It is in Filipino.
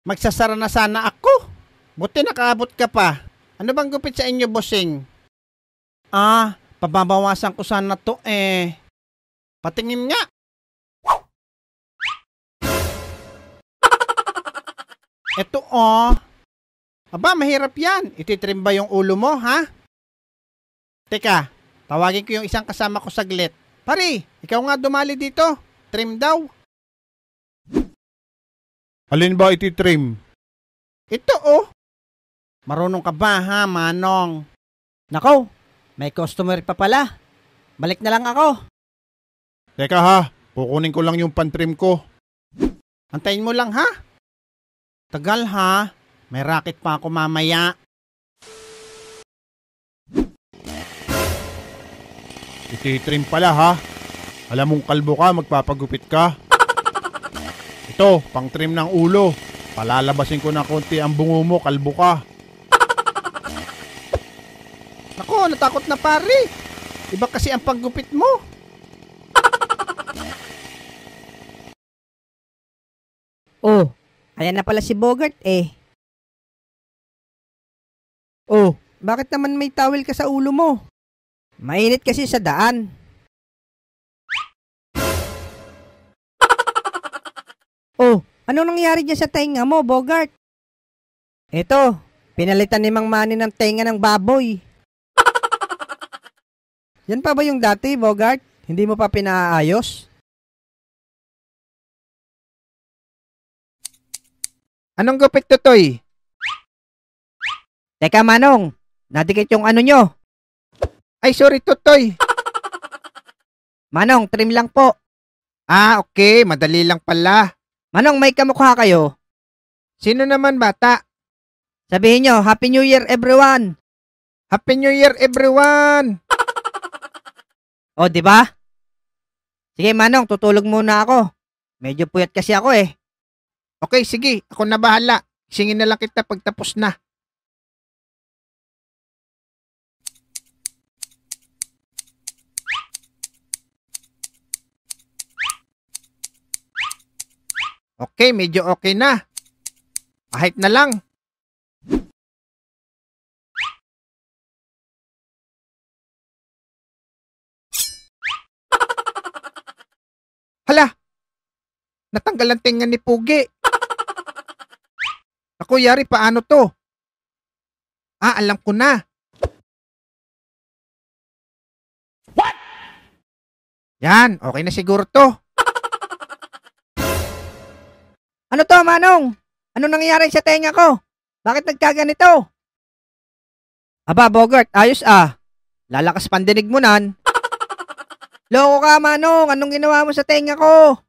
Magsasara na sana ako. Buti nakaabot ka pa. Ano bang gupit sa inyo, bossing? Pababawasan ko sana to eh. Patingin nga. Eto Aba, mahirap yan. Ititrim ba yung ulo mo, ha? Teka, tawagin ko yung isang kasama ko saglit. Pare, ikaw nga dumali dito. Trim daw. Alin ba ititrim? Ito Marunong ka ba ha, Manong? Nako, may customer pa pala. Balik na lang ako. Teka ha, kukunin ko lang yung pantrim ko. Antayin mo lang ha. Tagal ha. May racket pa ako mamaya. Ititrim pala ha. Alam mong kalbo ka, magpapagupit ka. Ito, pang trim ng ulo. Palalabasin ko na konti ang bungo mo, kalbo ka. Nako, natakot na pare. Iba kasi ang paggupit mo. Ayan na pala si Bogart eh. Bakit naman may towel ka sa ulo mo? Mainit kasi sa daan. Anong nangyari dyan sa tenga mo, Bogart? Ito, pinalitan ni Mang Manny ng tenga ng baboy. Yan pa ba yung dati, Bogart? Hindi mo pa pinaayos? Anong gupit to, Toy? Teka, Manong. Nadikit yung ano nyo. Ay, sorry, Totoy. Manong, trim lang po. Okay. Madali lang pala. Manong, may kamukha kayo. Sino naman, bata? Sabihin nyo, Happy New Year, everyone. Happy New Year, everyone! Di ba? Sige, Manong, tutulog muna ako. Medyo puyat kasi ako eh. Okay, sige. Ako na bahala. Singin na lang kita pagtapos na. Okay, medyo okay na. Kahit na lang. Hala! Natanggal ang tenga ni Pugi. Ako, yari, paano to? Alam ko na. What? Yan, okay na siguro to. Ano to, Manong? Ano nangyayari sa tenga ko? Bakit nagkaganito? Aba, Bogart, ayos Lalakas pandinig mo nan. Loko ka, Manong. Anong ginawa mo sa tenga ko?